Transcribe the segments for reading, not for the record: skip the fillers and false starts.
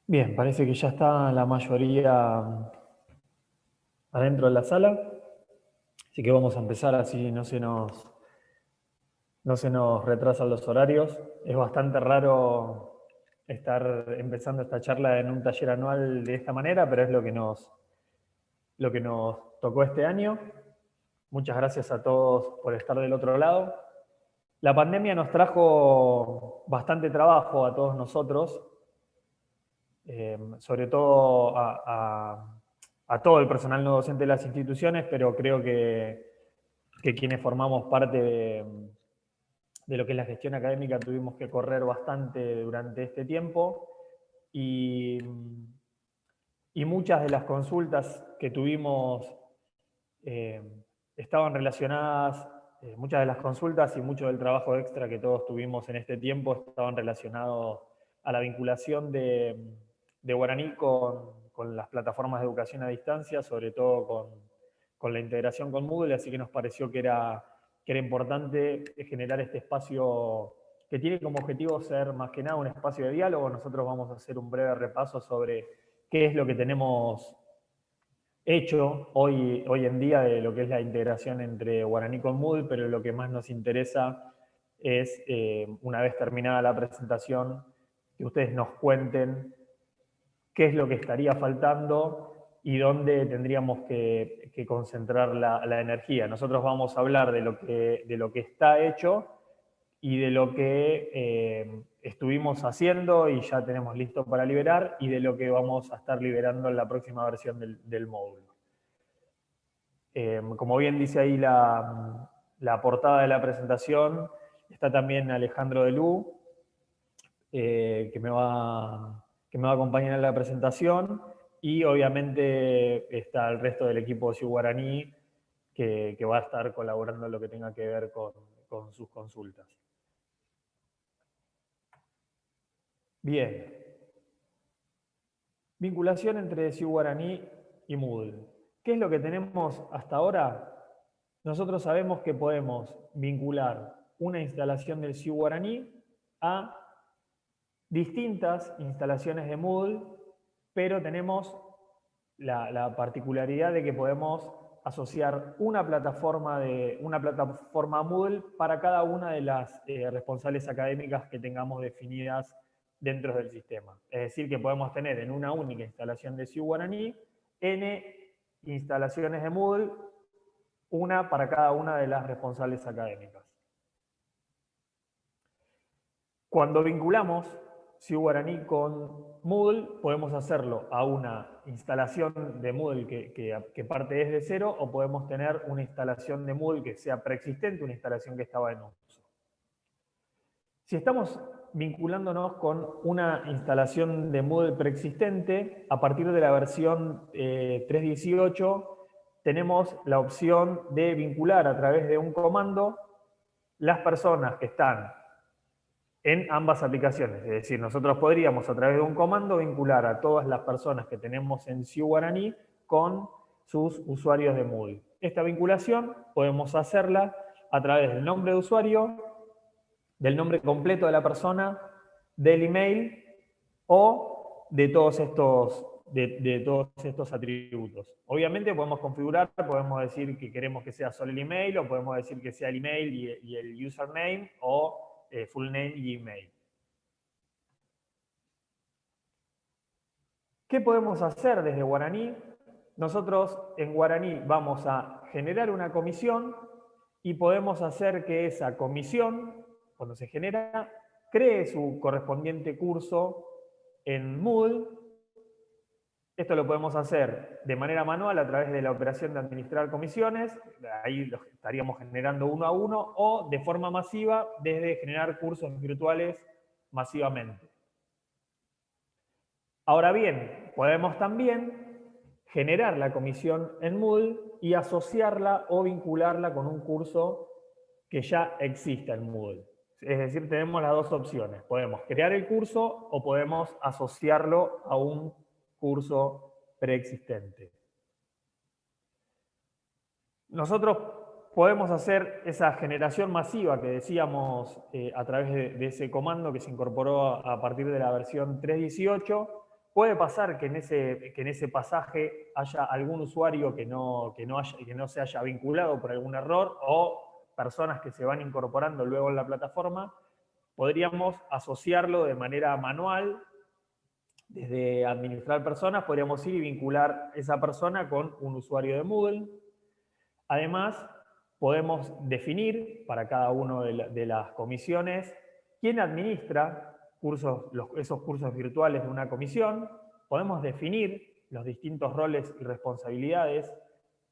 Bien, parece que ya está la mayoría adentro de la sala, así que vamos a empezar así no se nos retrasan los horarios. Es bastante raro estar empezando esta charla en un taller anual de esta manera, pero es lo que nos tocó este año. Muchas gracias a todos por estar del otro lado. La pandemia nos trajo bastante trabajo a todos nosotros, sobre todo a todo el personal no docente de las instituciones, pero creo que quienes formamos parte de lo que es la gestión académica tuvimos que correr bastante durante este tiempo y, y muchas de las consultas que tuvimos eh, estaban relacionadas, muchas de las consultas y mucho del trabajo extra que todos tuvimos en este tiempo estaban relacionados a la vinculación de guaraní con las plataformas de educación a distancia, sobre todo con la integración con Moodle, así que nos pareció que era importante generar este espacio que tiene como objetivo ser más que nada un espacio de diálogo. Nosotros vamos a hacer un breve repaso sobre qué es lo que tenemos hecho hoy en día de lo que es la integración entre guaraní con Moodle, pero lo que más nos interesa es, una vez terminada la presentación, que ustedes nos cuenten qué es lo que estaría faltando y dónde tendríamos que concentrar la energía. Nosotros vamos a hablar de lo que está hecho y de lo que estuvimos haciendo y ya tenemos listo para liberar, y de lo que vamos a estar liberando en la próxima versión del módulo. Como bien dice ahí la portada de la presentación, está también Alejandro Delú, que me va a acompañar en la presentación, y obviamente está el resto del equipo de Ciu Guaraní, que va a estar colaborando en lo que tenga que ver con sus consultas. Bien. Vinculación entre Ciu Guaraní y Moodle. ¿Qué es lo que tenemos hasta ahora? Nosotros sabemos que podemos vincular una instalación del Ciu Guaraní a distintas instalaciones de Moodle, pero tenemos la particularidad de que podemos asociar una plataforma Moodle para cada una de las responsables académicas que tengamos definidas dentro del sistema. Es decir, que podemos tener en una única instalación de Ciu Guaraní N instalaciones de Moodle, una para cada una de las responsables académicas. Cuando vinculamos Ciu Guaraní con Moodle, podemos hacerlo a una instalación de Moodle que parte desde cero, o podemos tener una instalación de Moodle que sea preexistente, una instalación que estaba en uso. Si estamos vinculándonos con una instalación de Moodle preexistente, a partir de la versión 3.18 tenemos la opción de vincular a través de un comando las personas que están en ambas aplicaciones. Es decir, nosotros podríamos a través de un comando vincular a todas las personas que tenemos en Ciu Guaraní con sus usuarios de Moodle. Esta vinculación podemos hacerla a través del nombre de usuario, del nombre completo de la persona, del email o de todos estos atributos. Obviamente podemos configurar, podemos decir que queremos que sea solo el email, o podemos decir que sea el email y el username, o full name y email. ¿Qué podemos hacer desde Guaraní? Nosotros en Guaraní vamos a generar una comisión y podemos hacer que esa comisión, cuando se genera, cree su correspondiente curso en Moodle. Esto lo podemos hacer de manera manual a través de la operación de administrar comisiones, ahí lo estaríamos generando uno a uno, o de forma masiva desde generar cursos virtuales masivamente. Ahora bien, podemos también generar la comisión en Moodle y asociarla o vincularla con un curso que ya exista en Moodle. Es decir, tenemos las dos opciones. Podemos crear el curso o podemos asociarlo a un curso preexistente. Nosotros podemos hacer esa generación masiva que decíamos a través de ese comando que se incorporó a partir de la versión 3.18. puede pasar que en ese pasaje haya algún usuario que no se haya vinculado por algún error o personas que se van incorporando luego en la plataforma. Podríamos asociarlo de manera manual. Desde administrar personas podríamos ir y vincular esa persona con un usuario de Moodle. Además, podemos definir para cada una de las comisiones quién administra esos cursos virtuales de una comisión. Podemos definir los distintos roles y responsabilidades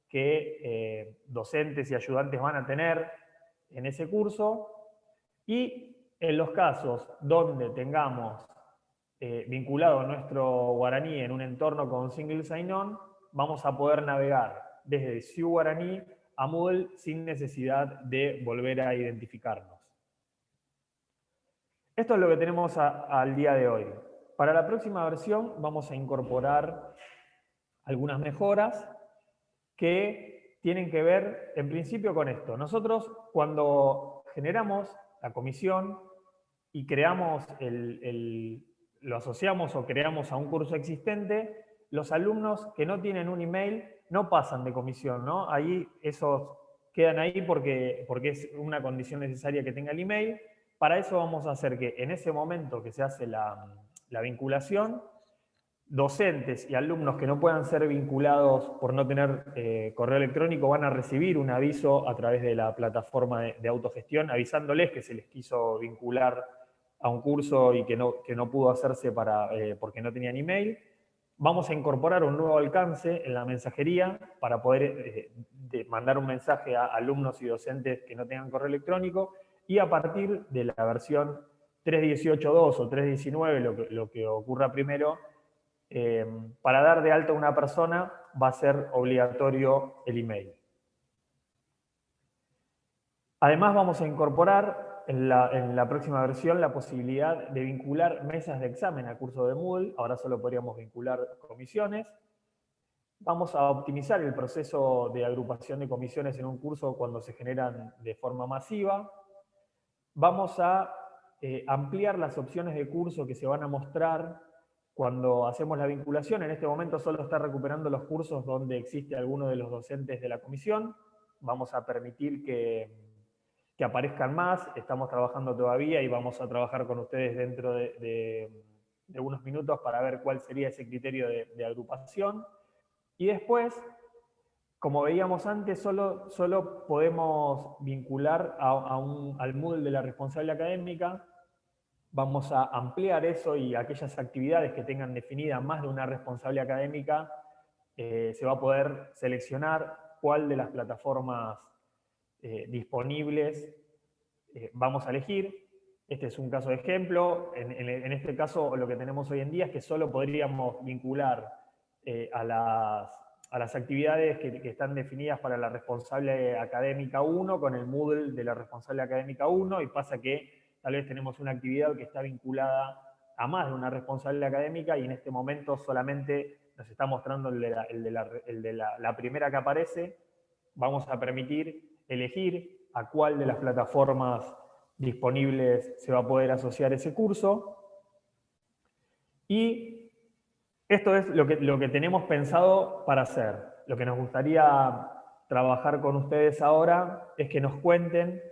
que docentes y ayudantes van a tener en ese curso. Y en los casos donde tengamos vinculado nuestro guaraní en un entorno con single sign-on, vamos a poder navegar desde Siu Guaraní a Moodle sin necesidad de volver a identificarnos. Esto es lo que tenemos al día de hoy. Para la próxima versión vamos a incorporar algunas mejoras que tienen que ver, en principio, con esto. Nosotros, cuando generamos la comisión y creamos lo asociamos o creamos a un curso existente, los alumnos que no tienen un email no pasan de comisión, ¿no? Ahí esos quedan ahí porque es una condición necesaria que tenga el email. Para eso vamos a hacer que en ese momento que se hace la vinculación, docentes y alumnos que no puedan ser vinculados por no tener correo electrónico van a recibir un aviso a través de la plataforma de autogestión avisándoles que se les quiso vincular a un curso y que no pudo hacerse porque no tenían email. Vamos a incorporar un nuevo alcance en la mensajería para poder mandar un mensaje a alumnos y docentes que no tengan correo electrónico, y a partir de la versión 3.18.2 o 3.19, lo que ocurra primero, para dar de alta a una persona va a ser obligatorio el email. Además, vamos a incorporar en la próxima versión la posibilidad de vincular mesas de examen al curso de Moodle. Ahora solo podríamos vincular comisiones. Vamos a optimizar el proceso de agrupación de comisiones en un curso cuando se generan de forma masiva. Vamos a ampliar las opciones de curso que se van a mostrar cuando hacemos la vinculación. En este momento solo está recuperando los cursos donde existe alguno de los docentes de la comisión. Vamos a permitir que aparezcan más. Estamos trabajando todavía y vamos a trabajar con ustedes dentro de unos minutos para ver cuál sería ese criterio de agrupación. Y después, como veíamos antes, solo podemos vincular al Moodle de la responsable académica. Vamos a ampliar eso, y aquellas actividades que tengan definida más de una responsable académica, se va a poder seleccionar cuál de las plataformas disponibles vamos a elegir. Este es un caso de ejemplo. En este caso, lo que tenemos hoy en día es que solo podríamos vincular a las actividades que están definidas para la responsable académica 1 con el Moodle de la responsable académica 1, y pasa que tal vez tenemos una actividad que está vinculada a más de una responsable académica, y en este momento solamente nos está mostrando el de la primera que aparece. Vamos a permitir elegir a cuál de las plataformas disponibles se va a poder asociar ese curso. Y esto es lo que tenemos pensado para hacer. Lo que nos gustaría trabajar con ustedes ahora es que nos cuenten,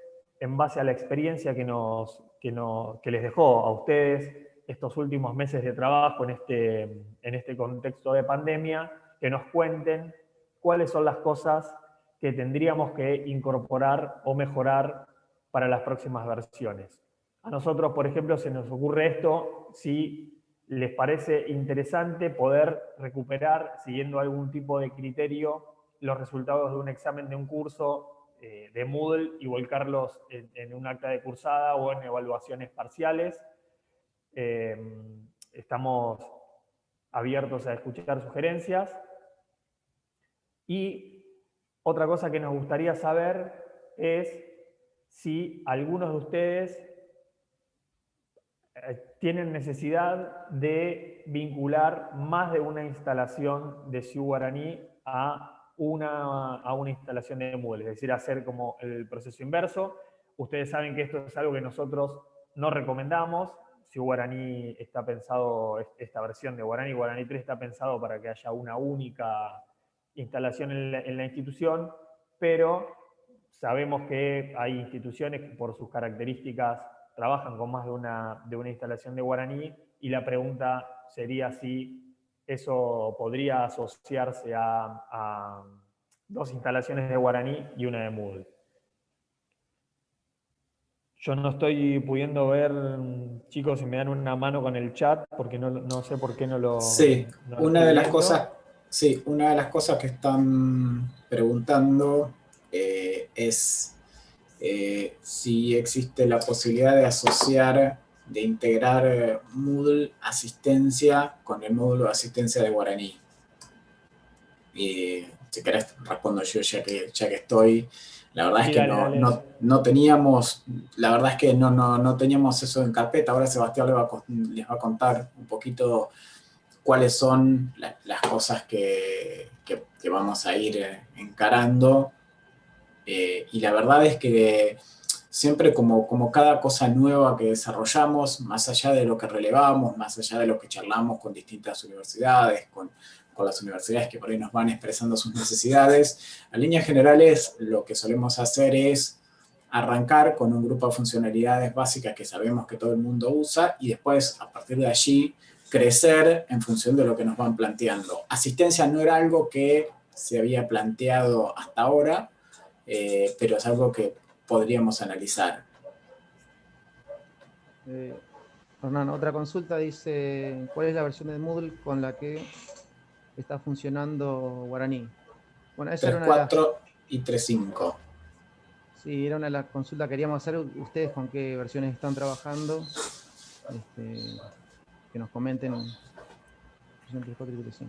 en base a la experiencia que les dejó a ustedes estos últimos meses de trabajo en este contexto de pandemia, que nos cuenten cuáles son las cosas que tendríamos que incorporar o mejorar para las próximas versiones. A nosotros, por ejemplo, se nos ocurre esto: si les parece interesante poder recuperar, siguiendo algún tipo de criterio, los resultados de un examen de un curso de Moodle y volcarlos en un acta de cursada o en evaluaciones parciales. Estamos abiertos a escuchar sugerencias. Y otra cosa que nos gustaría saber es si algunos de ustedes tienen necesidad de vincular más de una instalación de Siu Guaraní a una instalación de Moodle, es decir, hacer como el proceso inverso. Ustedes saben que esto es algo que nosotros no recomendamos. si Guaraní está pensado, esta versión de Guaraní, Guaraní 3 está pensado para que haya una única instalación en la institución, pero sabemos que hay instituciones que por sus características trabajan con más de una instalación de Guaraní, y la pregunta sería si eso podría asociarse a dos instalaciones de Guaraní y una de Moodle. Yo no estoy pudiendo ver, chicos, si me dan una mano con el chat, porque no sé por qué no lo Sí, estoy viendo. una de las cosas que están preguntando es si existe la posibilidad de asociar, de integrar Moodle asistencia con el módulo de asistencia de Guaraní. Y si querés respondo yo ya que estoy. La verdad Sí, es que dale. no teníamos, la verdad es que no teníamos eso en carpeta. Ahora Sebastián les va a contar un poquito cuáles son las cosas que vamos a ir encarando. Y la verdad es que siempre como cada cosa nueva que desarrollamos, más allá de lo que relevamos, más allá de lo que charlamos con distintas universidades, con las universidades que por ahí nos van expresando sus necesidades, en líneas generales lo que solemos hacer es arrancar con un grupo de funcionalidades básicas que sabemos que todo el mundo usa, y después a partir de allí crecer en función de lo que nos van planteando. Asistencia no era algo que se había planteado hasta ahora, pero es algo que podríamos analizar. Hernán, otra consulta dice, ¿cuál es la versión de Moodle con la que está funcionando Guaraní? Bueno, esa era una de las... 3.4 y 3.5. Sí, era una de las consultas que queríamos hacer. ¿Ustedes con qué versiones están trabajando? Que nos comenten. 3.4 y 3.5.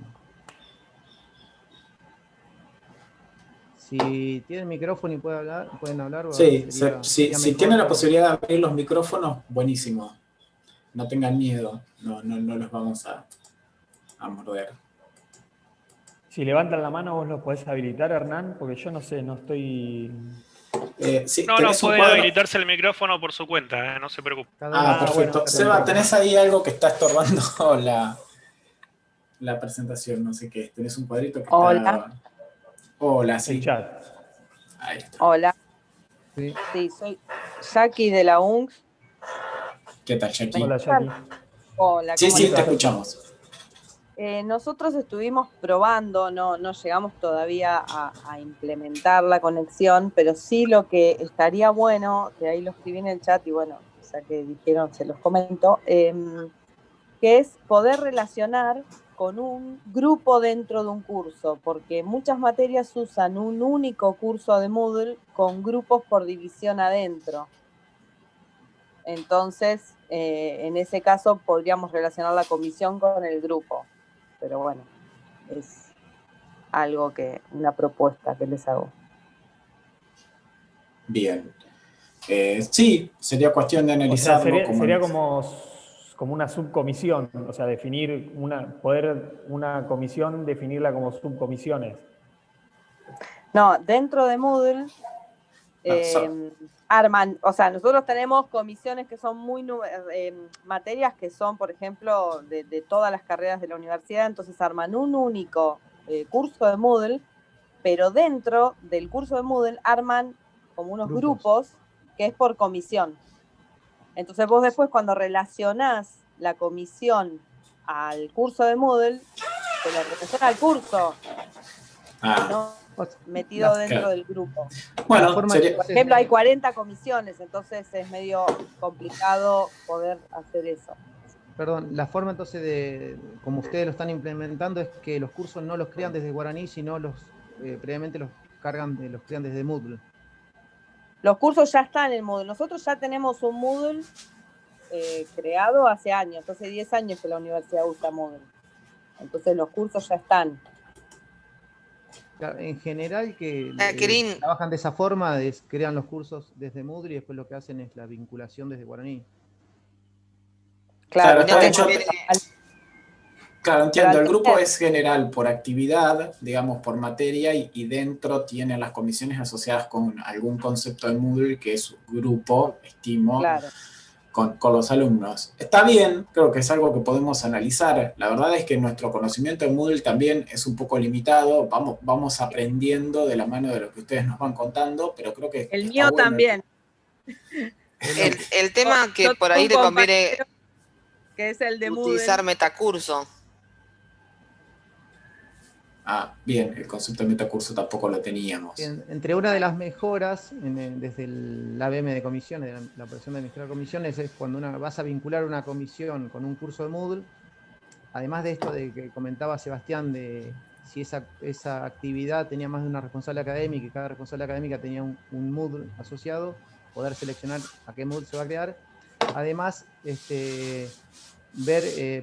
Si tienen micrófono y pueden hablar. Sí, si tienen la para... posibilidad de abrir los micrófonos, buenísimo. No tengan miedo, no los vamos a morder. Si levantan la mano, vos los podés habilitar, Hernán, porque yo no sé, no estoy... Sí, no puede habilitarse el micrófono por su cuenta, no se preocupe. Perfecto. Bueno, Seba, tenés ahí algo que está estorbando la presentación, no sé qué. Tenés un cuadrito que está... Hola, sí. El chat. Ahí está. Hola. Sí, soy Jackie de la UNCS. ¿Qué tal, Jackie? Hola, Jackie. Hola, ¿cómo estás? Te escuchamos. Nosotros estuvimos probando, no llegamos todavía a implementar la conexión, pero sí lo que estaría bueno, que ahí lo escribí en el chat y bueno, o sea que dijeron, se los comento, que es poder relacionar con un grupo dentro de un curso, porque muchas materias usan un único curso de Moodle con grupos por división adentro. Entonces, en ese caso podríamos relacionar la comisión con el grupo. Pero bueno, es algo una propuesta que les hago. Bien. Sí, sería cuestión de analizarlo. O sea, sería como una subcomisión, o sea, poder una comisión definirla como subcomisiones. No, dentro de Moodle arman, o sea, nosotros tenemos comisiones que son materias que son, por ejemplo, de todas las carreras de la universidad, entonces arman un único curso de Moodle, pero dentro del curso de Moodle arman como unos grupos que es por comisión. Entonces vos después cuando relacionás la comisión al curso de Moodle, te lo relaciona al curso, ¿no? Metido dentro del grupo. Bueno, por ejemplo, hay 40 comisiones, entonces es medio complicado poder hacer eso. Perdón, la forma entonces de, como ustedes lo están implementando, es que los cursos no los crean desde Guaraní, sino previamente los crean desde Moodle. Los cursos ya están en Moodle. Nosotros ya tenemos un Moodle creado hace años, hace 10 años que la universidad usa Moodle. Entonces los cursos ya están. En general trabajan de esa forma, crean los cursos desde Moodle y después lo que hacen es la vinculación desde Guaraní. Claro, entiendo. El grupo es general por actividad, digamos, por materia, y dentro tienen las comisiones asociadas con algún concepto de Moodle que es grupo, estimo. Claro. con los alumnos. Está bien, creo que es algo que podemos analizar. La verdad es que nuestro conocimiento de Moodle también es un poco limitado. Vamos aprendiendo de la mano de lo que ustedes nos van contando, pero creo que El está mío bueno. también. El tema que Yo por tengo ahí un te conviene compañero que es el de utilizar Moodle. metacurso. Ah, bien, el concepto de metacurso tampoco lo teníamos. Entre una de las mejoras desde el ABM de comisiones, de la operación de administrar comisiones, es cuando vas a vincular una comisión con un curso de Moodle. Además de esto de que comentaba Sebastián, de si esa actividad tenía más de una responsable académica y cada responsable académica tenía un Moodle asociado, poder seleccionar a qué Moodle se va a crear. Además,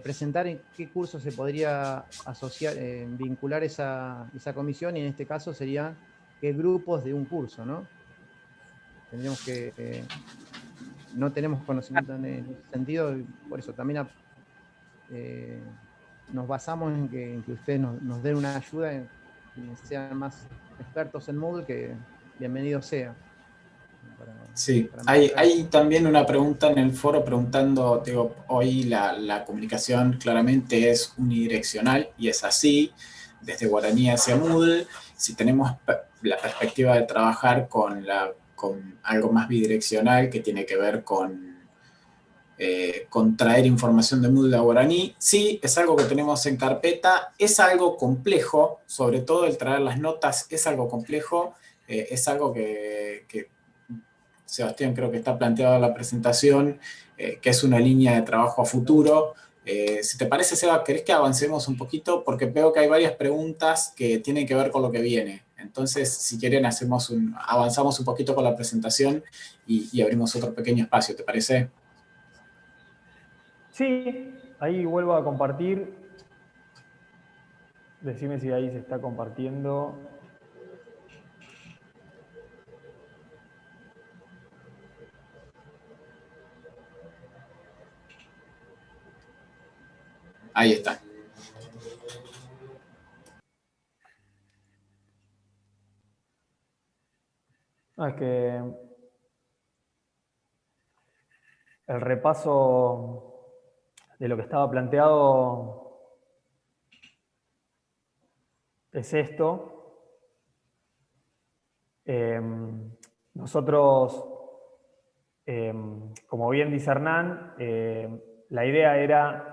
presentar en qué curso se podría asociar, vincular esa comisión, y en este caso serían qué grupos de un curso, ¿no? Tendríamos que, no tenemos conocimiento en ese sentido, y por eso también nos basamos en que ustedes nos den una ayuda, quienes sean más expertos en Moodle, que bienvenido sea. Sí, hay también una pregunta en el foro preguntando, digo, hoy la comunicación claramente es unidireccional, y es así, desde Guaraní hacia Moodle. Si tenemos la perspectiva de trabajar con algo más bidireccional, que tiene que ver con traer información de Moodle a Guaraní, sí, es algo que tenemos en carpeta, es algo complejo, sobre todo el traer las notas es algo complejo, es algo que Sebastián creo que está planteado en la presentación, que es una línea de trabajo a futuro. Si te parece, Seba, ¿querés que avancemos un poquito? Porque veo que hay varias preguntas que tienen que ver con lo que viene. Entonces, si quieren, avanzamos un poquito con la presentación y abrimos otro pequeño espacio, ¿te parece? Sí, ahí vuelvo a compartir. Decime si ahí se está compartiendo. Ahí está. Es que el repaso de lo que estaba planteado es esto. Nosotros, como bien dice Hernán, la idea era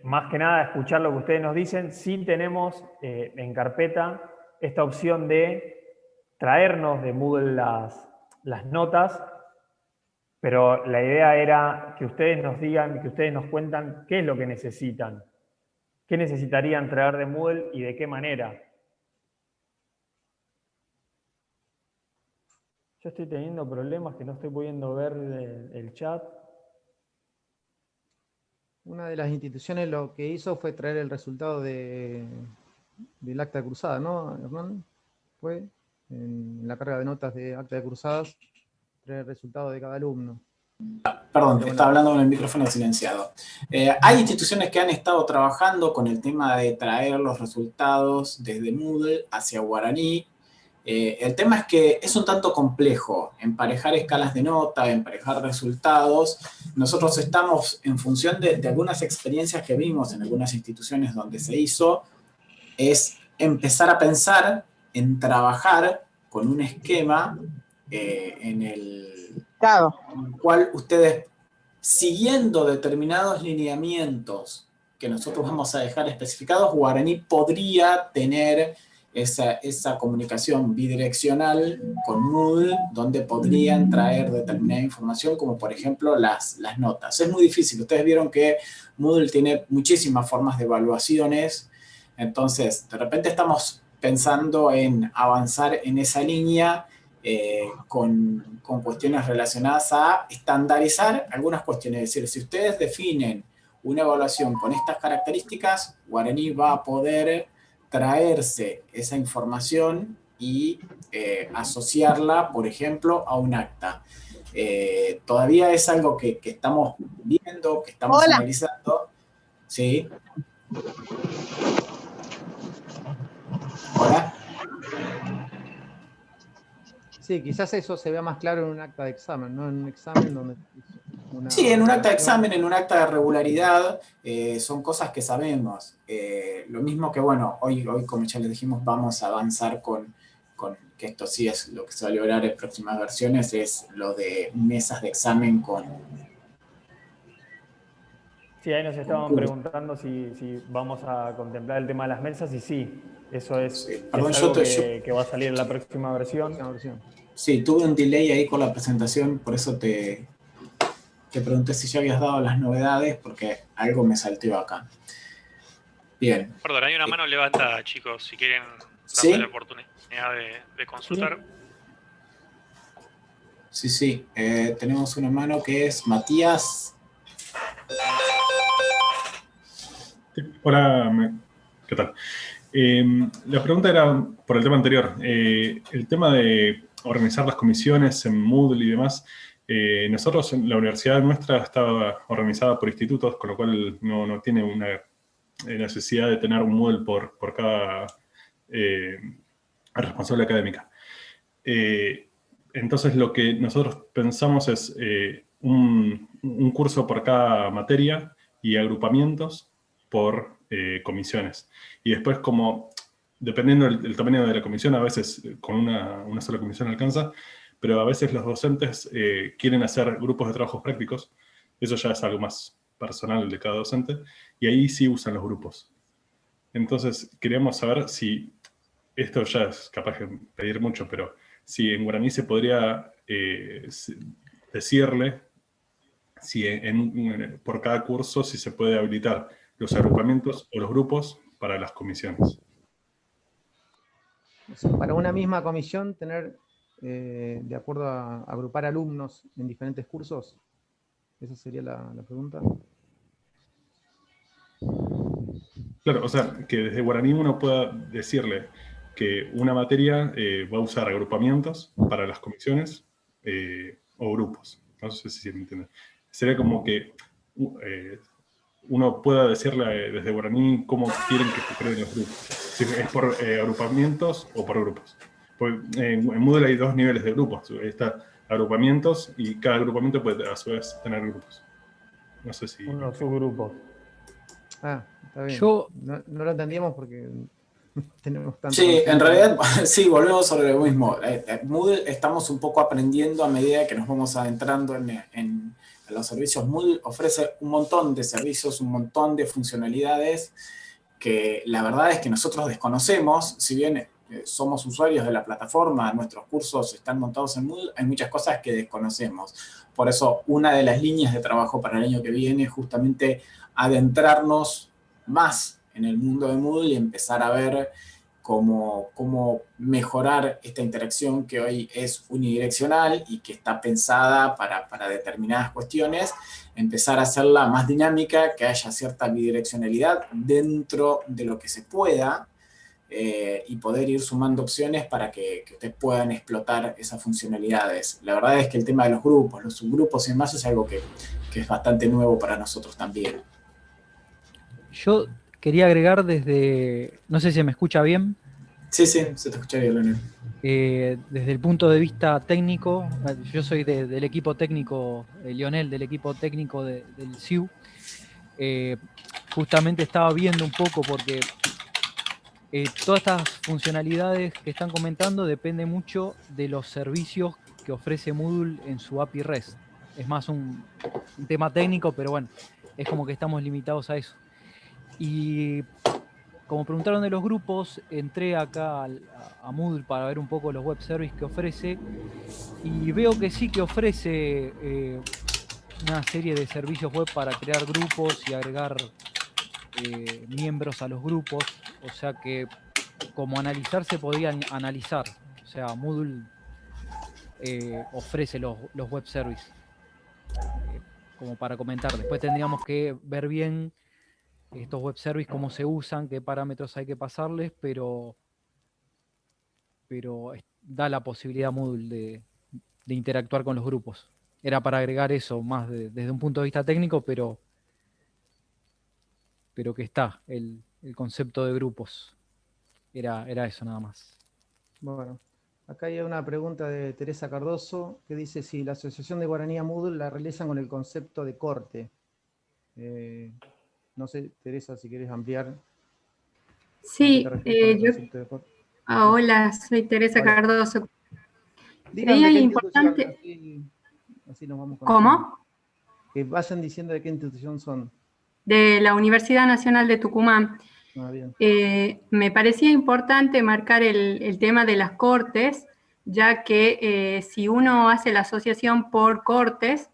más que nada escuchar lo que ustedes nos dicen. Sí tenemos en carpeta esta opción de traernos de Moodle las notas, pero la idea era que ustedes nos digan, que ustedes nos cuentan qué es lo que necesitan, qué necesitarían traer de Moodle y de qué manera. Yo estoy teniendo problemas que no estoy pudiendo ver el chat. Una de las instituciones lo que hizo fue traer el resultado del acta de cruzada, ¿no, Hernán? Fue en la carga de notas de acta de cruzadas, traer el resultado de cada alumno. Perdón, estaba hablando con el micrófono silenciado. Hay instituciones que han estado trabajando con el tema de traer los resultados desde Moodle hacia Guaraní. El tema es que es un tanto complejo emparejar escalas de nota, emparejar resultados. Nosotros estamos, en función de algunas experiencias que vimos en algunas instituciones donde se hizo, es empezar a pensar en trabajar con un esquema en el cual ustedes, siguiendo determinados lineamientos que nosotros vamos a dejar especificados, Guaraní podría tener esa comunicación bidireccional con Moodle, donde podrían traer determinada información, como por ejemplo las notas. Es muy difícil. Ustedes vieron que Moodle tiene muchísimas formas de evaluaciones, entonces de repente estamos pensando en avanzar en esa línea con cuestiones relacionadas a estandarizar algunas cuestiones. Es decir, si ustedes definen una evaluación con estas características, Guaraní va a poder traerse esa información y asociarla, por ejemplo, a un acta. Todavía es algo que estamos viendo, que estamos analizando. ¿Sí? ¿Hola? Sí, quizás eso se vea más claro en un acta de examen, no en un examen donde... Sí, en un acta de examen, en un acta de regularidad, son cosas que sabemos. Lo mismo que, bueno, hoy como ya les dijimos, vamos a avanzar con que esto sí es lo que se va a lograr en próximas versiones, es lo de mesas de examen con... Sí, ahí nos estaban curso. preguntando si vamos a contemplar el tema de las mesas y sí, eso Sí, es perdón, algo que va a salir en la próxima versión. próxima versión. sí, tuve un delay ahí con la presentación, por eso te pregunté si ya habías dado las novedades, porque algo me salteó acá. Bien. Perdón, hay una mano levantada, chicos, si quieren darme la ¿Sí? oportunidad de Sí, consultar. Sí. Tenemos una mano que es Matías. Sí, hola, ¿qué tal? La pregunta era por el tema anterior. El tema de organizar las comisiones en Moodle y demás. Nosotros, en la universidad nuestra estaba organizada por institutos, con lo cual no tiene una necesidad de tener un Moodle por cada responsable académica. Entonces, lo que nosotros pensamos es un curso por cada materia y agrupamientos por comisiones. Y después, como dependiendo del tamaño de la comisión, a veces con una sola comisión alcanza, pero a veces los docentes quieren hacer grupos de trabajos prácticos. Eso ya es algo más personal de cada docente, y ahí sí usan los grupos. Entonces, queríamos saber si, esto ya es capaz de pedir mucho, pero si en guaraní se podría decirle si por cada curso si se puede habilitar los agrupamientos o los grupos para las comisiones. O sea, para una misma comisión tener, de acuerdo a agrupar alumnos en diferentes cursos, esa sería la pregunta. Claro, o sea, que desde guaraní uno pueda decirle que una materia va a usar agrupamientos para las comisiones o grupos. No sé si se me entiende. Sería como que uno pueda decirle desde guaraní cómo quieren que se creen los grupos. Si es por agrupamientos o por grupos. Porque en Moodle hay 2 niveles de grupos. Está agrupamientos y cada agrupamiento puede a su vez tener grupos. No sé si... unos subgrupos. Ah, está bien. Yo, No lo entendíamos porque tenemos tanto Sí, en conocimiento. realidad, sí, volvemos sobre lo mismo. Moodle estamos un poco aprendiendo a medida que nos vamos adentrando en los servicios. Moodle ofrece un montón de servicios, un montón de funcionalidades que la verdad es que nosotros desconocemos. Si bien somos usuarios de la plataforma, nuestros cursos están montados en Moodle, hay muchas cosas que desconocemos. Por eso, una de las líneas de trabajo para el año que viene es justamente adentrarnos más en el mundo de Moodle y empezar a ver cómo mejorar esta interacción que hoy es unidireccional y que está pensada para determinadas cuestiones, empezar a hacerla más dinámica, que haya cierta bidireccionalidad dentro de lo que se pueda, y poder ir sumando opciones para que ustedes puedan explotar esas funcionalidades. La verdad es que el tema de los grupos, los subgrupos y demás es algo que es bastante nuevo para nosotros también. yo quería agregar desde, no sé si me escucha bien, Sí, se te escucha bien, Leonel. desde el punto de vista técnico, yo soy del equipo técnico, Lionel, del equipo técnico del CIU. Justamente estaba viendo un poco porque todas estas funcionalidades que están comentando depende mucho de los servicios que ofrece Moodle en su API REST. Es más un tema técnico, pero bueno, es como que estamos limitados a eso. Y como preguntaron de los grupos, entré acá a Moodle para ver un poco los web services que ofrece y veo que sí que ofrece una serie de servicios web para crear grupos y agregar miembros a los grupos. O sea que como analizar se podían analizar. O sea, Moodle ofrece los web services como para comentar. Después tendríamos que ver bien estos web services, cómo se usan, qué parámetros hay que pasarles, pero da la posibilidad Moodle de interactuar con los grupos. Era para agregar eso más desde un punto de vista técnico, pero que está el concepto de grupos. Era eso nada más. Bueno, Acá hay una pregunta de Teresa Cardoso que dice si la asociación de Guaraní a Moodle la realizan con el concepto de corte. No sé, Teresa, si quieres ampliar. ¿A qué Sí, te refieres con el concepto de corte? hola, soy Teresa Hola. Cardoso. Digan de Creía qué institución, importante. así nos vamos conociendo. ¿Cómo? Que vayan diciendo de qué institución son. De la Universidad Nacional de Tucumán. Ah, bien. Me parecía importante marcar el tema de las cortes, ya que si uno hace la asociación por cortes,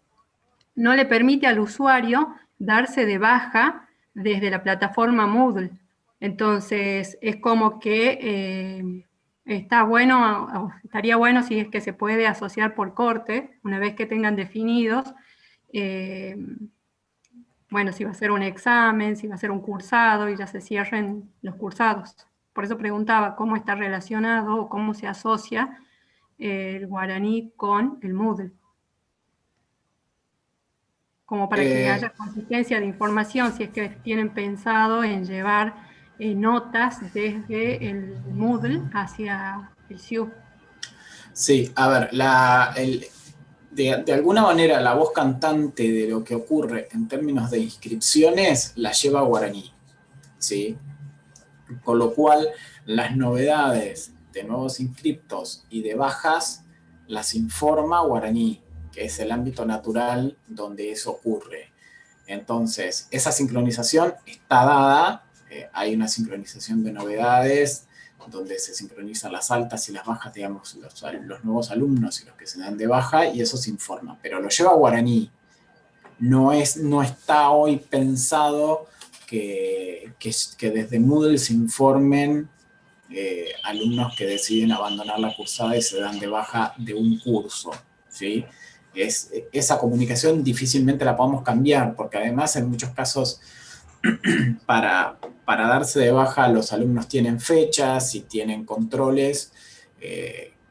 no le permite al usuario darse de baja desde la plataforma Moodle. Entonces, es como que está bueno, estaría bueno si es que se puede asociar por corte, una vez que tengan definidos, bueno, si va a ser un examen, si va a ser un cursado y ya se cierren los cursados. Por eso preguntaba cómo está relacionado o cómo se asocia el guaraní con el Moodle, como para que haya consistencia de información, si es que tienen pensado en llevar notas desde el Moodle hacia el SIU. Sí, a ver, de alguna manera la voz cantante de lo que ocurre en términos de inscripciones la lleva Guaraní, ¿sí? Con lo cual las novedades de nuevos inscriptos y de bajas las informa Guaraní, que es el ámbito natural donde eso ocurre. Entonces, esa sincronización está dada, hay una sincronización de novedades, donde se sincronizan las altas y las bajas, digamos, los nuevos alumnos y los que se dan de baja, y eso se informa. Pero lo lleva Guaraní. No está hoy pensado que desde Moodle se informen alumnos que deciden abandonar la cursada y se dan de baja de un curso, ¿sí? Esa comunicación difícilmente la podemos cambiar, porque además en muchos casos para darse de baja los alumnos tienen fechas y tienen controles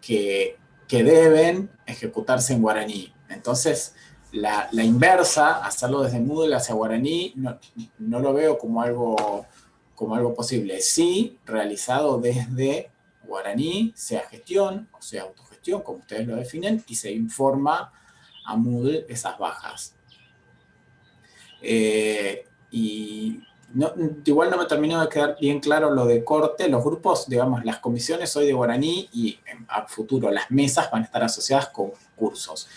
que deben ejecutarse en guaraní. Entonces, la inversa, hacerlo desde Moodle hacia guaraní, no lo veo como algo posible. Sí, realizado desde guaraní, sea gestión o sea autogestión, como ustedes lo definen, y se informa a Moodle esas bajas. Y igual no me terminó de quedar bien claro lo de corte. Los grupos, digamos, las comisiones hoy de guaraní y a futuro las mesas van a estar asociadas con cursos,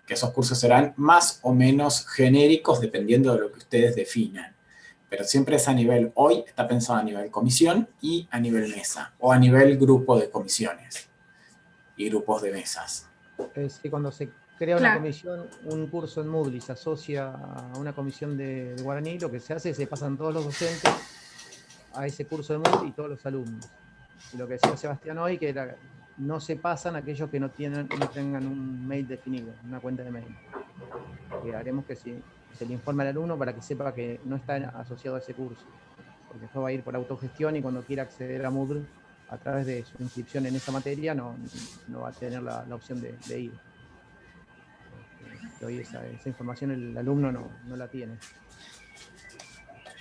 que esos cursos serán más o menos genéricos dependiendo de lo que ustedes definan. Pero siempre es a nivel, hoy está pensado a nivel comisión y a nivel mesa, o a nivel grupo de comisiones y grupos de mesas. Es que cuando se crea una comisión, un curso en Moodle y se asocia a una comisión de Guaraní, lo que se hace es que se pasan todos los docentes a ese curso de Moodle y todos los alumnos. Y lo que decía Sebastián hoy, que no se pasan aquellos que no tengan un mail definido, una cuenta de mail. Que haremos que se le informe al alumno para que sepa que no está asociado a ese curso. Porque después va a ir por autogestión y cuando quiera acceder a Moodle a través de su inscripción en esa materia no va a tener la opción de ir. Que hoy esa información el alumno no la tiene.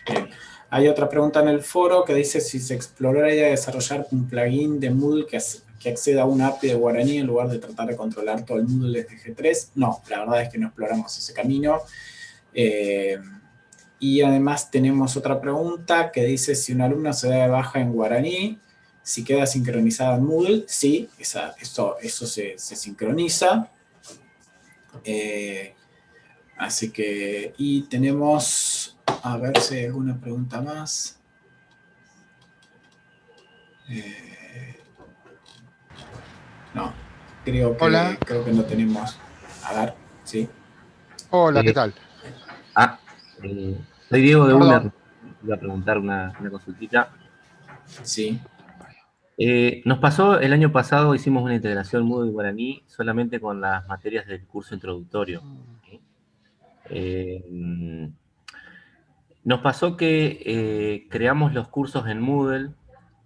Bien. Hay otra pregunta en el foro que dice si se exploraría desarrollar un plugin de Moodle que acceda a una API de Guaraní en lugar de tratar de controlar todo el Moodle desde G3. No, la verdad es que no exploramos ese camino. Y además tenemos otra pregunta que dice si un alumno se da de baja en Guaraní, si queda sincronizada en Moodle. Sí, eso se sincroniza. Así que, y tenemos, a ver si hay alguna pregunta más. No, creo que no tenemos. A ver, sí. Hola, ¿qué tal? Soy Diego de UNER. Iba a preguntar una consultita. Sí. Nos pasó el año pasado, hicimos una integración Moodle y Guaraní solamente con las materias del curso introductorio. Nos pasó que creamos los cursos en Moodle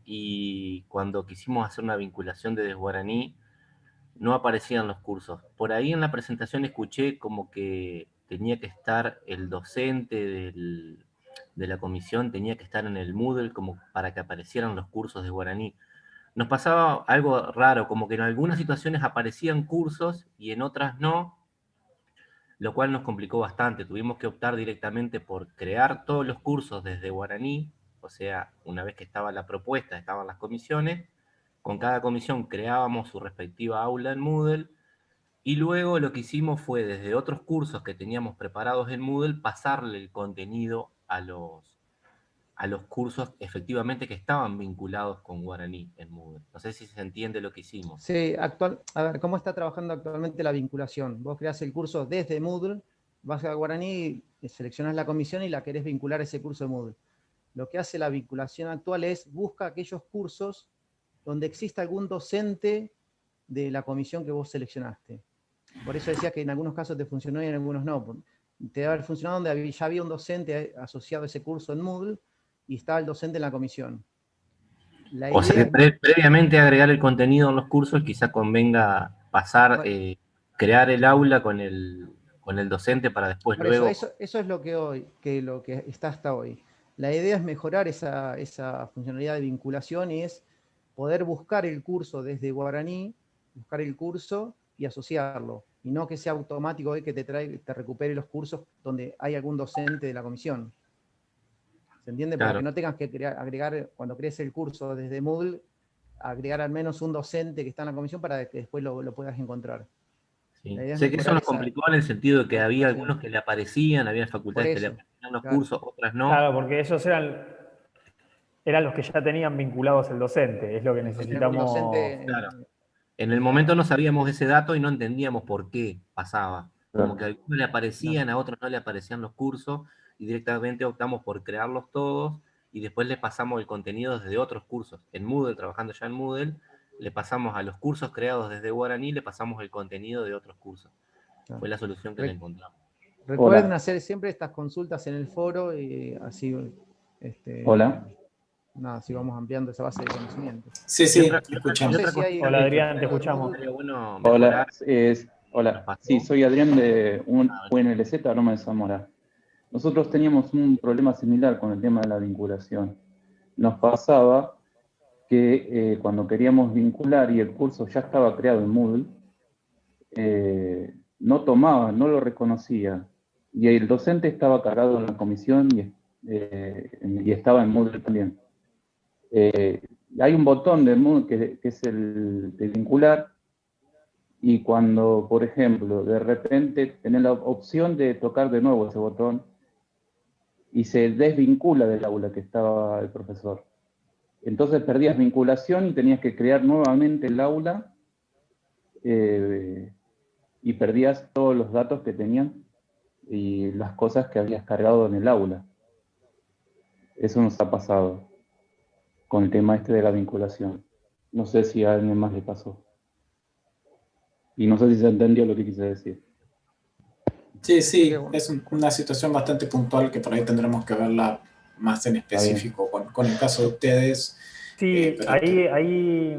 y cuando quisimos hacer una vinculación de Guaraní, no aparecían los cursos. Por ahí en la presentación escuché como que tenía que estar el docente de la comisión, tenía que estar en el Moodle como para que aparecieran los cursos de Guaraní. nos pasaba algo raro, como que en algunas situaciones aparecían cursos y en otras no, lo cual nos complicó bastante. Tuvimos que optar directamente por crear todos los cursos desde Guaraní, o sea, una vez que estaba la propuesta, estaban las comisiones, con cada comisión creábamos su respectiva aula en Moodle, y luego lo que hicimos fue, desde otros cursos que teníamos preparados en Moodle, pasarle el contenido a los cursos efectivamente que estaban vinculados con Guaraní en Moodle. No sé si se entiende lo que hicimos. Sí, a ver, ¿cómo está trabajando actualmente la vinculación? Vos creás el curso desde Moodle, vas a Guaraní, seleccionás la comisión y la querés vincular a ese curso de Moodle. Lo que hace la vinculación actual es busca aquellos cursos donde exista algún docente de la comisión que vos seleccionaste. Por eso decía que en algunos casos te funcionó y en algunos no. Te debe haber funcionado donde ya había un docente asociado a ese curso en Moodle y estaba el docente en la comisión. O sea, que previamente agregar el contenido en los cursos, quizá convenga pasar, crear el aula con el docente para después Por luego... eso es lo que está hasta hoy. La idea es mejorar esa funcionalidad de vinculación y es poder buscar el curso desde Guaraní, buscar el curso y asociarlo. Y no que sea automático que te recupere los cursos donde hay algún docente de la comisión. ¿Se entiende? Para Claro. que no tengas que agregar, cuando crees el curso desde Moodle, agregar al menos un docente que está en la comisión para que después lo puedas encontrar. Sí. La idea es Sé que eso mejorar nos complicó en el sentido de que había Sí. algunos que le aparecían, había facultades que le Por eso, aparecían los claro. cursos, otras no. Claro, porque ellos eran los que ya tenían vinculados el docente, es lo que necesitamos. docente, Claro. En el momento no sabíamos ese dato y no entendíamos por qué pasaba. Como que a algunos le aparecían, a otros no le aparecían los cursos, y directamente optamos por crearlos todos, y después les pasamos el contenido desde otros cursos. En Moodle, trabajando ya en Moodle, le pasamos a los cursos creados desde Guaraní, le pasamos el contenido de otros cursos. Claro. Fue la solución que le encontramos. Recuerden hacer siempre estas consultas en el foro y así nada, así vamos ampliando esa base de conocimiento. Sí, sí, escuchamos. Hola Adrián, te escuchamos. Hola, hola. Sí, soy Adrián de UNLZ, Aroma de Zamora. Nosotros teníamos un problema similar con el tema de la vinculación. Nos pasaba que cuando queríamos vincular y el curso ya estaba creado en Moodle, no tomaba, no lo reconocía. Y el docente estaba cargado en la comisión y estaba en Moodle también. Hay un botón de Moodle que es el de vincular, y cuando, por ejemplo, de repente tenés la opción de tocar de nuevo ese botón y se desvincula del aula que estaba el profesor. Entonces perdías vinculación y tenías que crear nuevamente el aula y perdías todos los datos que tenían y las cosas que habías cargado en el aula. Eso nos ha pasado con el tema este de la vinculación. No sé si a alguien más le pasó. Y no sé si se entendió lo que quise decir. Sí, sí, es una situación bastante puntual que por ahí tendremos que verla más en específico con el caso de ustedes. Sí, ahí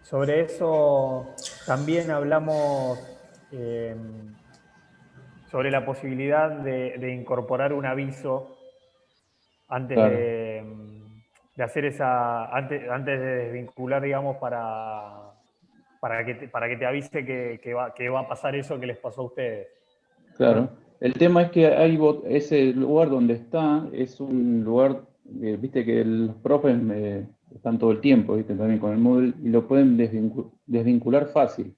sobre eso también hablamos sobre la posibilidad de incorporar un aviso antes de hacer antes de desvincular, digamos, para que te avise que va a pasar eso que les pasó a ustedes. Claro. El tema es que ese lugar donde está es un lugar, viste que los profes están todo el tiempo, viste, también con el Moodle, y lo pueden desvincular fácil.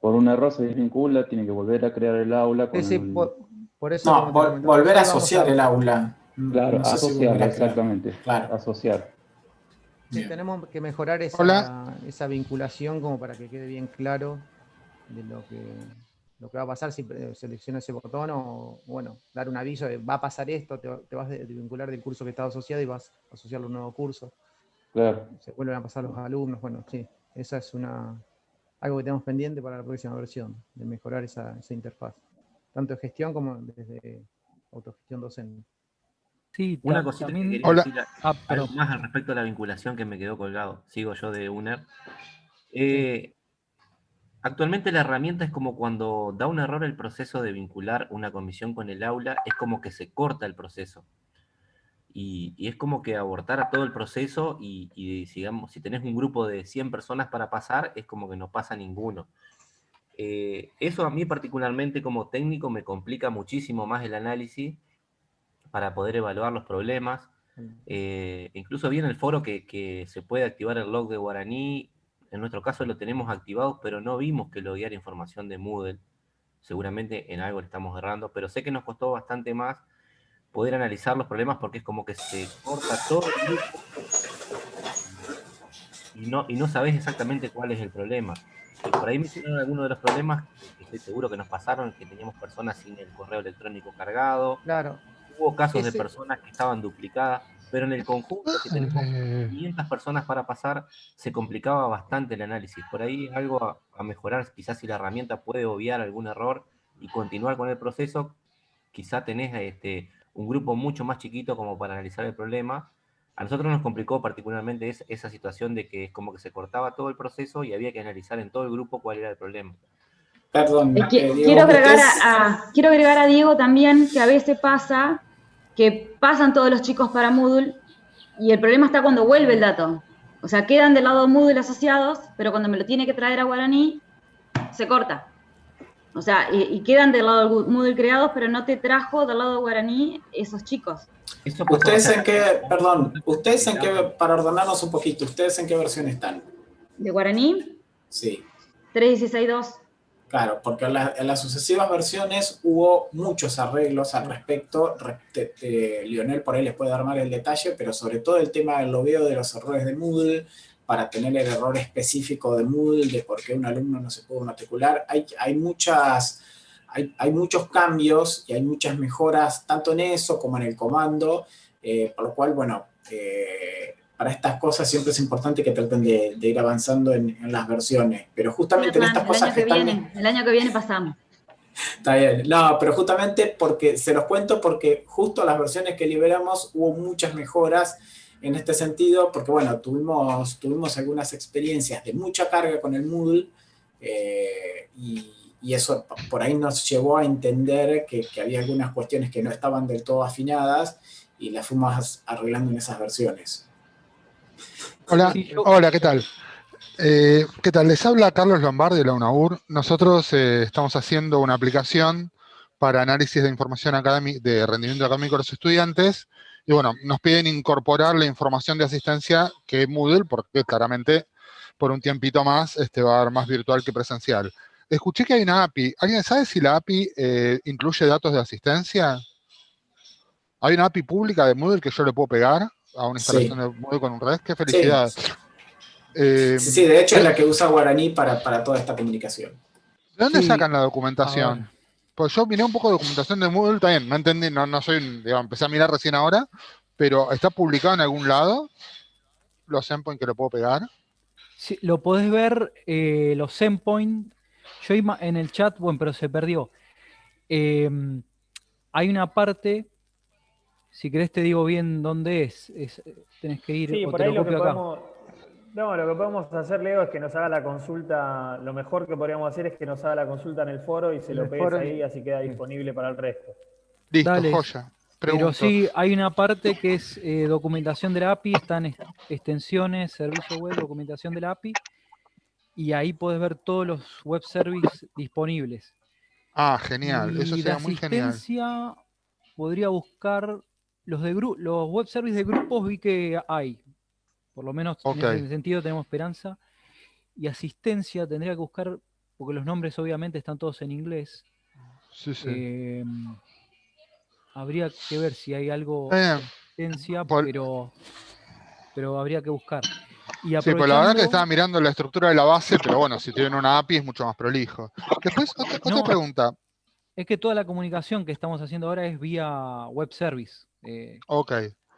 Por un error se desvincula, tiene que volver a crear el aula. Por eso volver a asociar el aula. Claro, No sé si asociar, exactamente. Claro. Asociar. Sí, tenemos que mejorar esa vinculación como para que quede bien claro de lo que va a pasar si selecciona ese botón o, bueno, dar un aviso de va a pasar esto, te vas a desvincular del curso que estaba asociado y vas a asociarlo a un nuevo curso. Claro. Se vuelven a pasar los alumnos, bueno, sí, esa es algo que tenemos pendiente para la próxima versión, de mejorar esa interfaz, tanto de gestión como desde autogestión docente. Sí, una cosita también... que quería decir algo más al respecto de la vinculación que me quedó colgado. Sigo yo de UNER. Actualmente la herramienta es como cuando da un error el proceso de vincular una comisión con el aula, es como que se corta el proceso. y es como que abortar todo el proceso y digamos, si tenés un grupo de 100 personas para pasar, es como que no pasa ninguno. Eso a mí particularmente como técnico me complica muchísimo más el análisis para poder evaluar los problemas. Incluso vi en el foro que se puede activar el log de Guaraní. En nuestro caso lo tenemos activado, pero no vimos que logueara información de Moodle. Seguramente en algo le estamos errando, pero sé que nos costó bastante más poder analizar los problemas porque es como que se corta todo el grupo y no sabés exactamente cuál es el problema. Y por ahí mencionaron algunos de los problemas que estoy seguro que nos pasaron, que teníamos personas sin el correo electrónico cargado. Claro. Hubo casos de personas que estaban duplicadas, pero en el conjunto, que tenemos 500 personas para pasar, se complicaba bastante el análisis. Por ahí es algo a mejorar, quizás si la herramienta puede obviar algún error y continuar con el proceso, quizá tenés un grupo mucho más chiquito como para analizar el problema. A nosotros nos complicó particularmente esa situación de que es como que se cortaba todo el proceso y había que analizar en todo el grupo cuál era el problema. Perdón, Quiero Diego, agregar a Diego también que a veces pasa que pasan todos los chicos para Moodle y el problema está cuando vuelve el dato. O sea, quedan del lado Moodle asociados, pero cuando me lo tiene que traer a Guaraní, se corta. O sea, y quedan del lado Moodle creados, pero no te trajo del lado de Guaraní esos chicos. ¿Ustedes en qué, para ordenarnos un poquito, ustedes en qué versión están? ¿De Guaraní? Sí. 3.16.2. Claro, porque en las sucesivas versiones hubo muchos arreglos al respecto. Lionel por ahí les puede dar más el detalle, pero sobre todo el tema del logueo de los errores de Moodle, para tener el error específico de Moodle, de por qué un alumno no se pudo matricular. Hay muchos cambios y hay muchas mejoras, tanto en eso como en el comando, por lo cual, bueno, para estas cosas siempre es importante que traten de ir avanzando en las versiones, pero justamente en estas cosas que están... El año que viene pasamos. Está bien, no, pero justamente porque, se los cuento porque justo las versiones que liberamos hubo muchas mejoras en este sentido, porque bueno, tuvimos algunas experiencias de mucha carga con el Moodle, y eso por ahí nos llevó a entender que había algunas cuestiones que no estaban del todo afinadas, y las fuimos arreglando en esas versiones. Hola, ¿qué tal? ¿Qué tal? Les habla Carlos Lombardi de la UNAUR. Nosotros estamos haciendo una aplicación para análisis de información académica, de rendimiento académico de los estudiantes, y bueno, nos piden incorporar la información de asistencia que es Moodle, porque claramente por un tiempito más va a dar más virtual que presencial. Escuché que hay una API. ¿Alguien sabe si la API incluye datos de asistencia? ¿Hay una API pública de Moodle que yo le puedo pegar a una instalación de Moodle con un REST? ¡Qué felicidad! Sí, de hecho es la que usa Guaraní para toda esta comunicación. ¿De dónde sacan la documentación? Pues yo miré un poco de documentación de Moodle, también, no entendí, no soy, digamos, empecé a mirar recién ahora, pero ¿está publicado en algún lado los endpoints que lo puedo pegar? Sí, lo podés ver, los endpoints, yo en el chat, bueno, pero se perdió. Hay una parte, si querés te digo bien dónde es tenés que ir, sí, o por te ahí lo copio acá. No, lo que podemos hacer, Leo, es que nos haga la consulta. Lo mejor que podríamos hacer es que nos haga la consulta en el foro y se lo pegues ahí, así queda disponible para el resto. Listo, Dale, joya. Pero Pregunto. sí, hay una parte que es documentación de la API, están extensiones, servicio web, documentación de la API, y ahí podés ver todos los web services disponibles. Ah, genial, y eso sería muy genial. De asistencia podría buscar los web services de grupos, vi que hay. Por lo menos en ese sentido tenemos esperanza. Y asistencia tendría que buscar, porque los nombres obviamente están todos en inglés. Sí, sí. Habría que ver si hay algo de asistencia, pero habría que buscar. Y sí, pues la verdad que estaba mirando la estructura de la base, pero bueno, si tienen una API es mucho más prolijo. Después, otra pregunta. Es que toda la comunicación que estamos haciendo ahora es vía web service.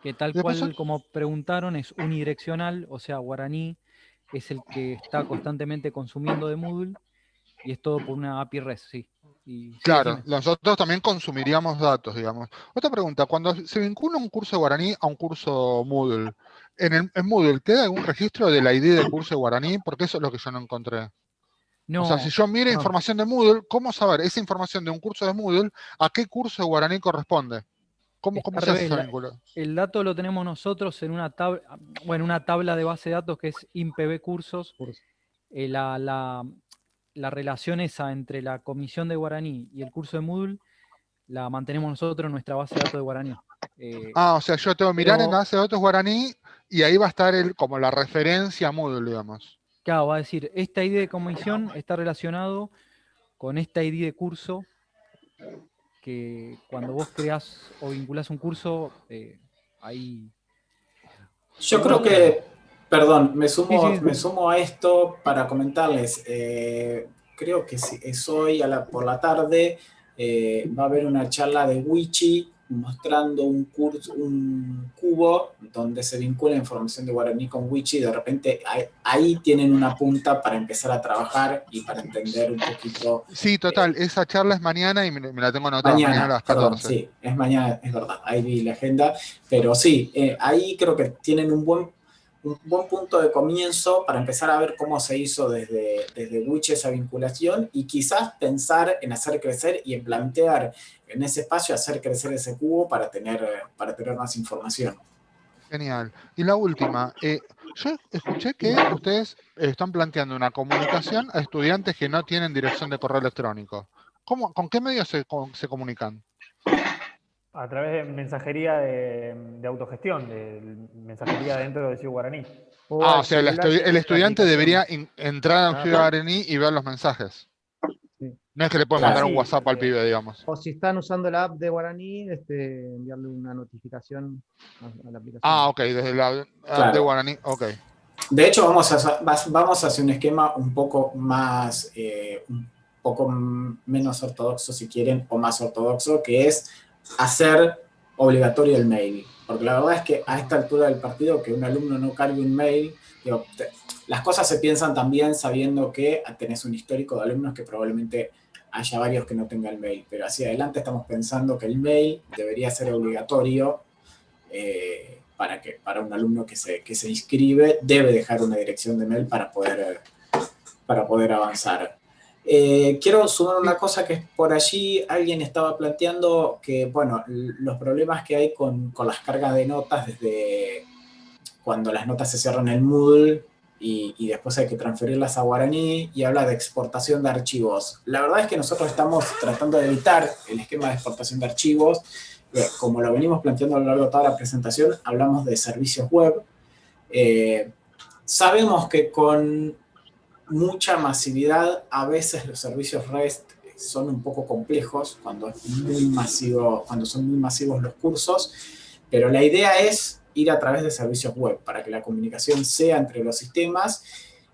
Que tal cual como preguntaron es unidireccional, o sea, Guaraní es el que está constantemente consumiendo de Moodle y es todo por una API REST, sí. Claro, nosotros también consumiríamos datos, digamos. Otra pregunta, cuando se vincula un curso de Guaraní a un curso Moodle, ¿en Moodle queda algún registro del ID del curso de Guaraní? Porque eso es lo que yo no encontré. No, o sea, si yo miro información de Moodle, ¿cómo saber esa información de un curso de Moodle a qué curso de Guaraní corresponde? ¿Cómo Está se al hace revés, esa vinculación? el dato lo tenemos nosotros en una tabla, bueno, una tabla de base de datos que es INPB Cursos. La relación esa entre la comisión de Guaraní y el curso de Moodle la mantenemos nosotros en nuestra base de datos de Guaraní. O sea, yo tengo que mirar en la base de datos guaraní y ahí va a estar como la referencia a Moodle, digamos. Claro, va a decir, esta ID de comisión está relacionado con esta ID de curso, que cuando vos creás o vinculás un curso, ahí... Yo creo que, perdón, me sumo a esto para comentarles. Creo que es hoy por la tarde, va a haber una charla de Wichi mostrando un cubo donde se vincula información de Guaraní con Wichi. De repente ahí tienen una punta para empezar a trabajar y para entender un poquito. Sí, total, esa charla es mañana y me la tengo anotada, mañana a las 14. Perdón, sí, es mañana, es verdad, ahí vi la agenda, pero sí, ahí creo que tienen un buen punto de comienzo para empezar a ver cómo se hizo desde Wichi esa vinculación y quizás pensar en hacer crecer y en plantear en ese espacio hacer crecer ese cubo para tener más información. Genial. Y la última, yo escuché que ustedes están planteando una comunicación a estudiantes que no tienen dirección de correo electrónico. ¿Con qué medios se comunican? A través de mensajería de autogestión, de mensajería dentro de Ciudad Guaraní. O sea, el estudiante debería entrar a Ciudad Guaraní y ver los mensajes. Sí. No es que le pueden mandar un WhatsApp al pibe, digamos. O si están usando la app de Guaraní, enviarle una notificación a la aplicación. Ok, desde la app de Guaraní, ok. De hecho, vamos hacia un esquema un poco más, un poco menos ortodoxo, si quieren, o más ortodoxo, que es hacer obligatorio el mail. Porque la verdad es que a esta altura del partido, que un alumno no cargue un mail, las cosas se piensan también sabiendo que tenés un histórico de alumnos que probablemente haya varios que no tengan el mail. Pero hacia adelante estamos pensando que el mail debería ser obligatorio para un alumno que se inscribe, debe dejar una dirección de mail para poder avanzar. Quiero sumar una cosa que por allí alguien estaba planteando que, bueno, los problemas que hay con las cargas de notas desde cuando las notas se cierran en Moodle y después hay que transferirlas a Guaraní, y habla de exportación de archivos. La verdad es que nosotros estamos tratando de evitar el esquema de exportación de archivos. Como lo venimos planteando a lo largo de toda la presentación, hablamos de servicios web. Sabemos que con mucha masividad, a veces los servicios REST son un poco complejos cuando son muy masivos los cursos, pero la idea es ir a través de servicios web para que la comunicación sea entre los sistemas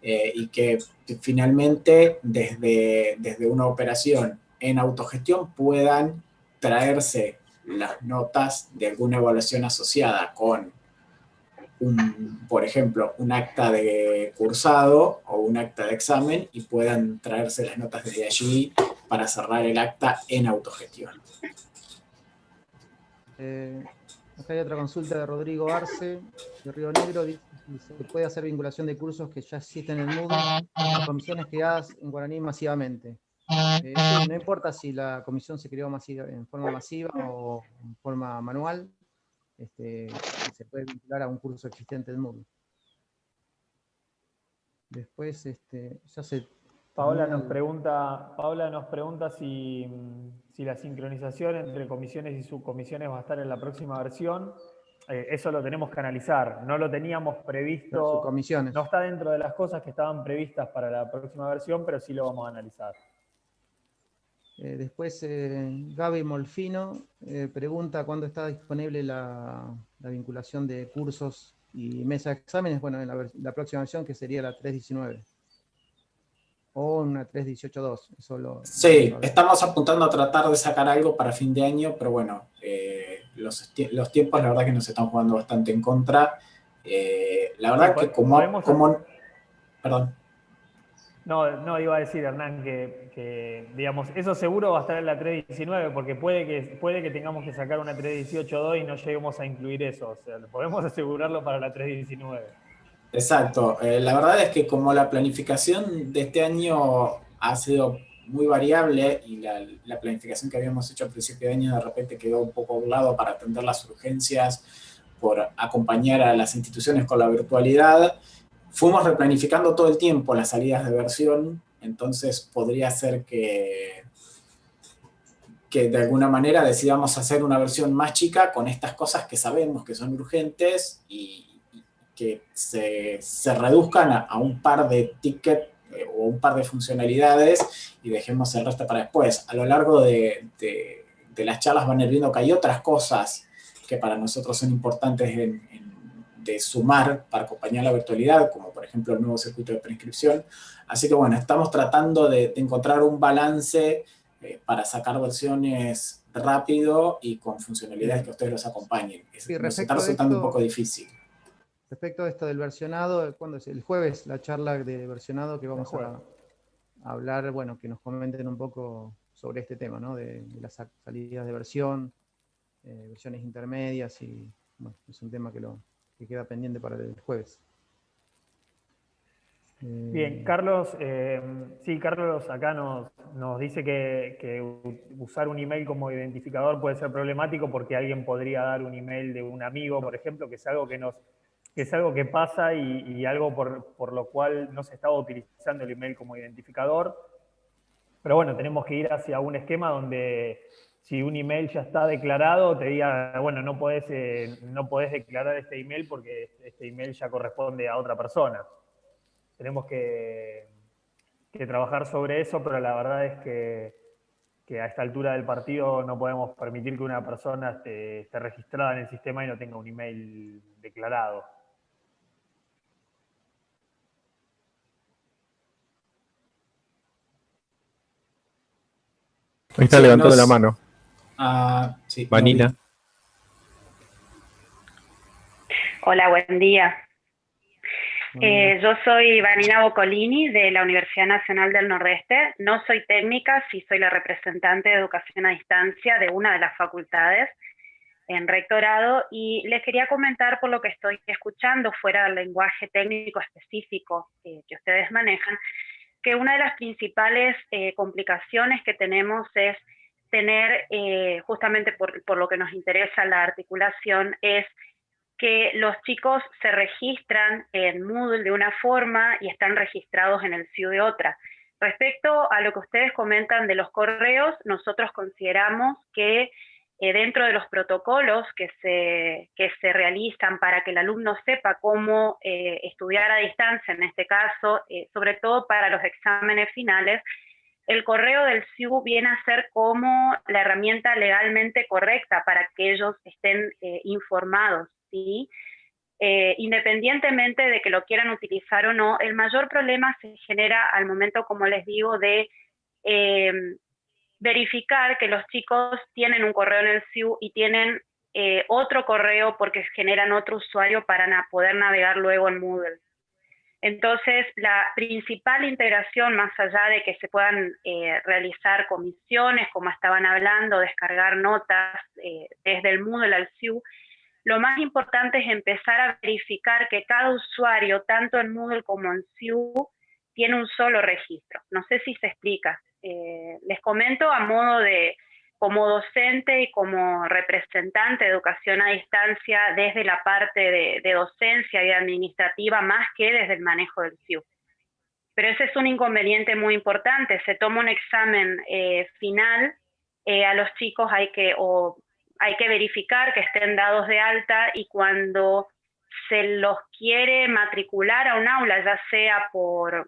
y que finalmente desde una operación en autogestión puedan traerse las notas de alguna evaluación asociada con por ejemplo, un acta de cursado o un acta de examen y puedan traerse las notas desde allí para cerrar el acta en autogestión. Acá hay otra consulta de Rodrigo Arce, de Río Negro. Dice si se puede hacer vinculación de cursos que ya existen en el Moodle a comisiones creadas en Guaraní masivamente. Sí, no importa si la comisión se creó en forma masiva o en forma manual. Se puede vincular a un curso existente del Moodle. Después, ya se... Paola nos pregunta si la sincronización entre comisiones y subcomisiones va a estar en la próxima versión. Eso lo tenemos que analizar. No lo teníamos previsto. Subcomisiones. No está dentro de las cosas que estaban previstas para la próxima versión, pero sí lo vamos a analizar. Después, Gaby Molfino pregunta cuándo está disponible la vinculación de cursos y mesa de exámenes. Bueno, en la próxima versión, que sería la 3.19. O una 3.18.2. Sí, estamos apuntando a tratar de sacar algo para fin de año, pero bueno, los tiempos la verdad que nos están jugando bastante en contra. La verdad que Perdón. No, iba a decir, Hernán, que digamos, eso seguro va a estar en la 3.19, porque puede que tengamos que sacar una 3.18.2 y no lleguemos a incluir eso. O sea, podemos asegurarlo para la 3.19. Exacto. La verdad es que como la planificación de este año ha sido muy variable y la planificación que habíamos hecho al principio de año de repente quedó un poco a un lado para atender las urgencias por acompañar a las instituciones con la virtualidad. Fuimos replanificando todo el tiempo las salidas de versión, entonces podría ser que de alguna manera decidamos hacer una versión más chica con estas cosas que sabemos que son urgentes y que se reduzcan a un par de tickets o un par de funcionalidades y dejemos el resto para después. A lo largo de las charlas van a ir viendo que hay otras cosas que para nosotros son importantes de sumar para acompañar la virtualidad, como por ejemplo el nuevo circuito de preinscripción. Así que bueno, estamos tratando de encontrar un balance para sacar versiones rápido y con funcionalidades que ustedes los acompañen. Nos está resultando un poco difícil. Respecto a esto del versionado, ¿cuándo es? El jueves, la charla de versionado que vamos a hablar, bueno, que nos comenten un poco sobre este tema, ¿no? De las salidas de versión, versiones intermedias, y bueno, es un tema que queda pendiente para el jueves. Bien, Carlos, sí, Carlos acá nos dice que usar un email como identificador puede ser problemático porque alguien podría dar un email de un amigo, por ejemplo, que es algo que pasa y algo por lo cual no se estaba utilizando el email como identificador. Pero bueno, tenemos que ir hacia un esquema donde si un email ya está declarado, te diga, bueno, no podés declarar este email porque este email ya corresponde a otra persona. Tenemos que trabajar sobre eso, pero la verdad es que a esta altura del partido no podemos permitir que una persona esté registrada en el sistema y no tenga un email declarado. Ahí está levantando la mano. Sí, Vanina. Hola, buen día. Yo soy Vanina Boccolini de la Universidad Nacional del Nordeste. No soy técnica, sí soy la representante de educación a distancia de una de las facultades en rectorado, y les quería comentar, por lo que estoy escuchando fuera del lenguaje técnico específico que ustedes manejan, que una de las principales complicaciones que tenemos es tener, justamente por lo que nos interesa la articulación, es que los chicos se registran en Moodle de una forma y están registrados en el CIU de otra. Respecto a lo que ustedes comentan de los correos, nosotros consideramos que dentro de los protocolos que se realizan para que el alumno sepa cómo estudiar a distancia, en este caso, sobre todo para los exámenes finales, el correo del CIU viene a ser como la herramienta legalmente correcta para que ellos estén informados, ¿sí? Independientemente de que lo quieran utilizar o no, el mayor problema se genera al momento, como les digo, de verificar que los chicos tienen un correo en el CIU y tienen otro correo porque generan otro usuario para poder navegar luego en Moodle. Entonces, la principal integración, más allá de que se puedan realizar comisiones, como estaban hablando, descargar notas desde el Moodle al CIU, lo más importante es empezar a verificar que cada usuario, tanto en Moodle como en CIU, tiene un solo registro. No sé si se explica. Les comento a modo de, como docente y como representante de educación a distancia desde la parte de docencia y administrativa, más que desde el manejo del CIU. Pero ese es un inconveniente muy importante. Se toma un examen final, a los chicos hay que verificar que estén dados de alta, y cuando se los quiere matricular a un aula, ya sea por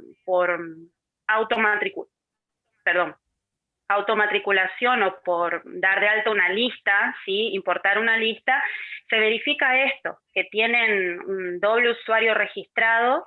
automatriculación o por dar de alta una lista, ¿sí? Importar una lista, se verifica esto, que tienen un doble usuario registrado,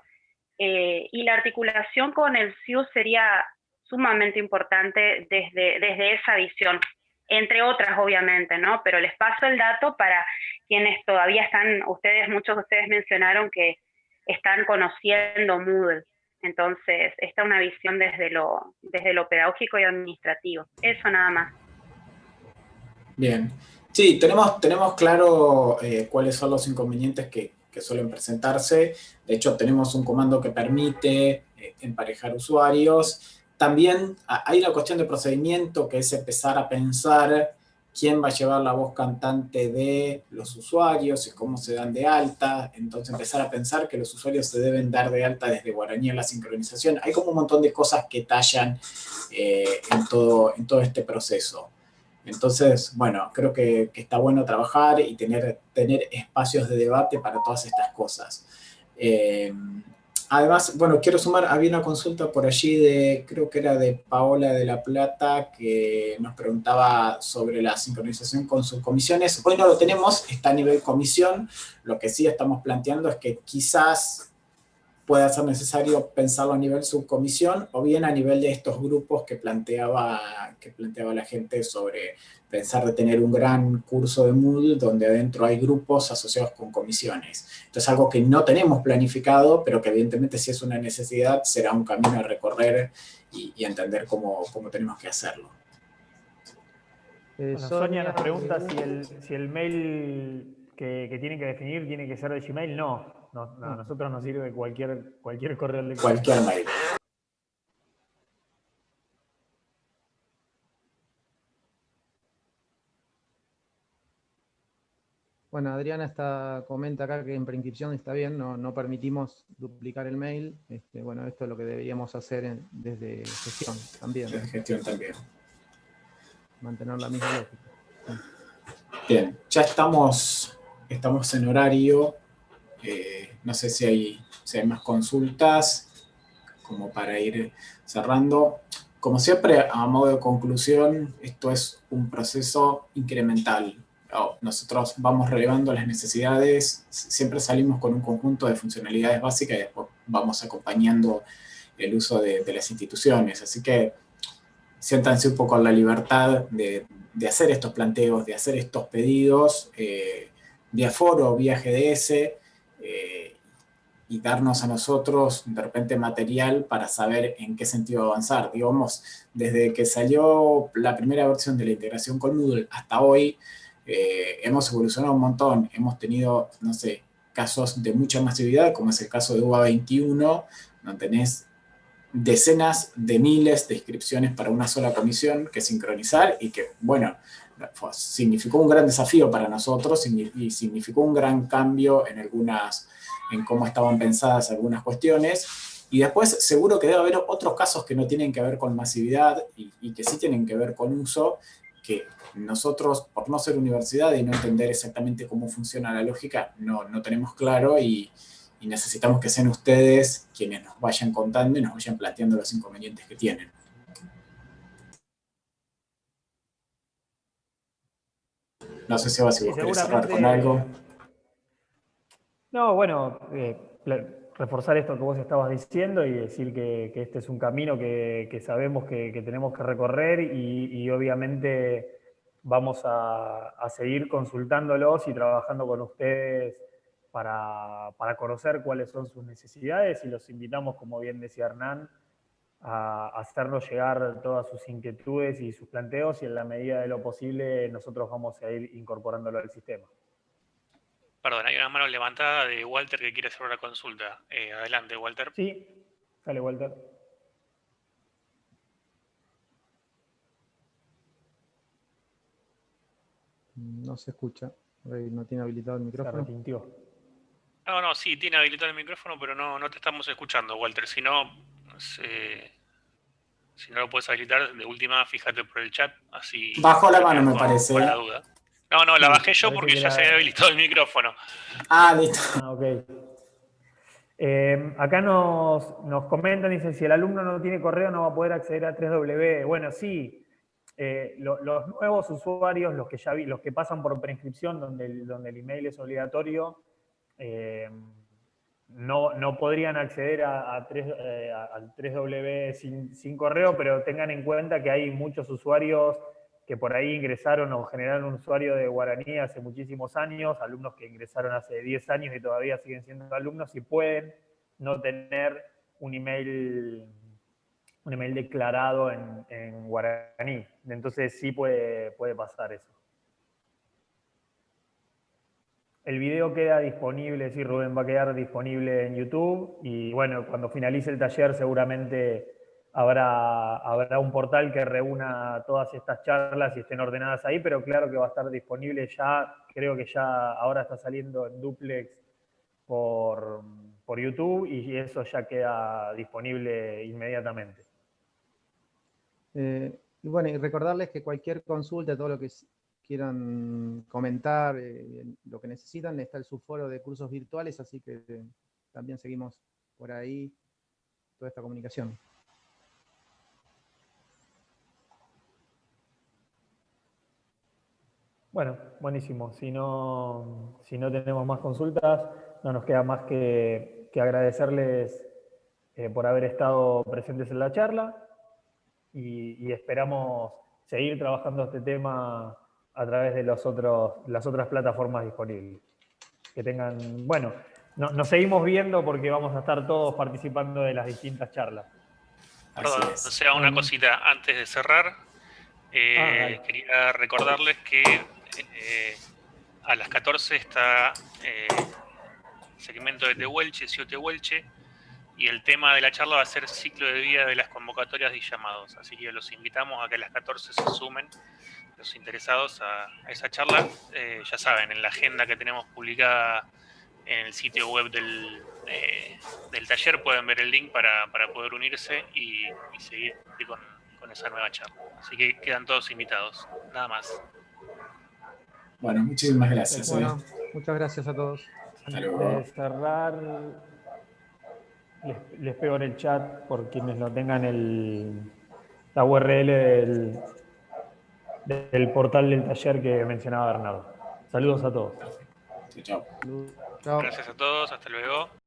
y la articulación con el CIU sería sumamente importante desde esa visión, entre otras obviamente, ¿no? Pero les paso el dato para quienes todavía están, muchos de ustedes mencionaron que están conociendo Moodle. Entonces, esta es una visión desde lo pedagógico y administrativo. Eso nada más. Bien. Sí, tenemos claro cuáles son los inconvenientes que suelen presentarse. De hecho, tenemos un comando que permite emparejar usuarios. también hay una cuestión de procedimiento que es empezar a pensar quién va a llevar la voz cantante de los usuarios y cómo se dan de alta. Entonces empezar a pensar que los usuarios se deben dar de alta desde guaraní en la sincronización. Hay como un montón de cosas que tallan en todo este proceso. Entonces, bueno, creo que está bueno trabajar y tener espacios de debate para todas estas cosas. Además, bueno, quiero sumar, había una consulta por allí creo que era de Paola de la Plata, que nos preguntaba sobre la sincronización con subcomisiones. Hoy no lo tenemos, está a nivel comisión. Lo que sí estamos planteando es que quizás pueda ser necesario pensarlo a nivel subcomisión o bien a nivel de estos grupos que planteaba la gente sobre pensar de tener un gran curso de Moodle donde adentro hay grupos asociados con comisiones. Entonces, algo que no tenemos planificado, pero que evidentemente si es una necesidad, será un camino a recorrer y entender cómo tenemos que hacerlo. Bueno, Sonia nos pregunta si el mail que tienen que definir tiene que ser de Gmail. No, a nosotros nos sirve cualquier correo electrónico. Cualquier mail. Bueno, Adriana comenta acá que en preinscripción está bien, no permitimos duplicar el mail. Bueno, esto es lo que deberíamos hacer desde gestión también. Desde gestión también. Mantener la misma lógica. Bien, ya estamos en horario. No sé si hay más consultas como para ir cerrando. Como siempre, a modo de conclusión, esto es un proceso incremental. Nosotros vamos relevando las necesidades, siempre salimos con un conjunto de funcionalidades básicas y después vamos acompañando el uso de las instituciones. Así que siéntanse un poco en la libertad de hacer estos planteos, de hacer estos pedidos vía foro, vía GDS, y darnos a nosotros de repente material para saber en qué sentido avanzar. Digamos, desde que salió la primera versión de la integración con Moodle hasta hoy, hemos evolucionado un montón. Hemos tenido, no sé, casos de mucha masividad, como es el caso de UA21, donde tenés decenas de miles de inscripciones para una sola comisión que sincronizar y que, bueno, significó un gran desafío para nosotros y significó un gran cambio en cómo estaban pensadas algunas cuestiones. Y después seguro que debe haber otros casos que no tienen que ver con masividad y que sí tienen que ver con uso, que nosotros, por no ser universidad y no entender exactamente cómo funciona la lógica, no tenemos claro y necesitamos que sean ustedes quienes nos vayan contando y nos vayan planteando los inconvenientes que tienen. No sé, Seba, si vos querés cerrar con algo. No, bueno, reforzar esto que vos estabas diciendo y decir que este es un camino que sabemos que tenemos que recorrer y obviamente vamos a seguir consultándolos y trabajando con ustedes para conocer cuáles son sus necesidades y los invitamos, como bien decía Hernán, a hacernos llegar todas sus inquietudes y sus planteos y en la medida de lo posible nosotros vamos a ir incorporándolo al sistema. Perdón, hay una mano levantada de Walter que quiere hacer una consulta. Adelante, Walter. Sí, dale, Walter. No se escucha. No tiene habilitado el micrófono. Se arrepintió. No, sí, tiene habilitado el micrófono, pero no te estamos escuchando, Walter. Si no lo puedes habilitar, de última, fíjate por el chat. Así. Bajo la mano, me parece. Con la duda. No, la bajé yo porque ya se había habilitado el micrófono. Listo. Ok. Acá nos comentan, dicen, si el alumno no tiene correo no va a poder acceder a 3W. Bueno, sí, los nuevos usuarios, los que pasan por preinscripción, donde el email es obligatorio, no podrían acceder al 3W sin correo, pero tengan en cuenta que hay muchos usuarios que por ahí ingresaron o generaron un usuario de guaraní hace muchísimos años, alumnos que ingresaron hace 10 años y todavía siguen siendo alumnos y pueden no tener un email declarado en guaraní. Entonces sí puede pasar eso. El video queda disponible, sí, Rubén, va a quedar disponible en YouTube y bueno, cuando finalice el taller seguramente habrá un portal que reúna todas estas charlas y estén ordenadas ahí, pero claro que va a estar disponible ya, creo que ya ahora está saliendo en duplex por YouTube y eso ya queda disponible inmediatamente. Y bueno, y recordarles que cualquier consulta, todo lo que quieran comentar, lo que necesitan, está el subforo de cursos virtuales, así que también seguimos por ahí toda esta comunicación. Bueno, buenísimo. Si no tenemos más consultas, no nos queda más que agradecerles por haber estado presentes en la charla y esperamos seguir trabajando este tema a través de las otras plataformas disponibles. Que tengan, bueno, nos seguimos viendo porque vamos a estar todos participando de las distintas charlas. Perdón, o sea, una cosita antes de cerrar. Quería recordarles que a las 14 está segmento de Tehuelche, CIO Tehuelche, y el tema de la charla va a ser ciclo de vida de las convocatorias y llamados. Así que los invitamos a que a las 14 se sumen los interesados a esa charla. Ya saben, en la agenda que tenemos publicada en el sitio web del taller pueden ver el link para poder unirse y seguir con esa nueva charla. Así que quedan todos invitados. Nada más. Bueno, muchísimas gracias. Bueno, muchas gracias a todos. Antes de cerrar, les pego en el chat por quienes no tengan la URL del portal del taller que mencionaba Bernardo. Saludos a todos. Chao. Chao. Gracias a todos. Hasta luego.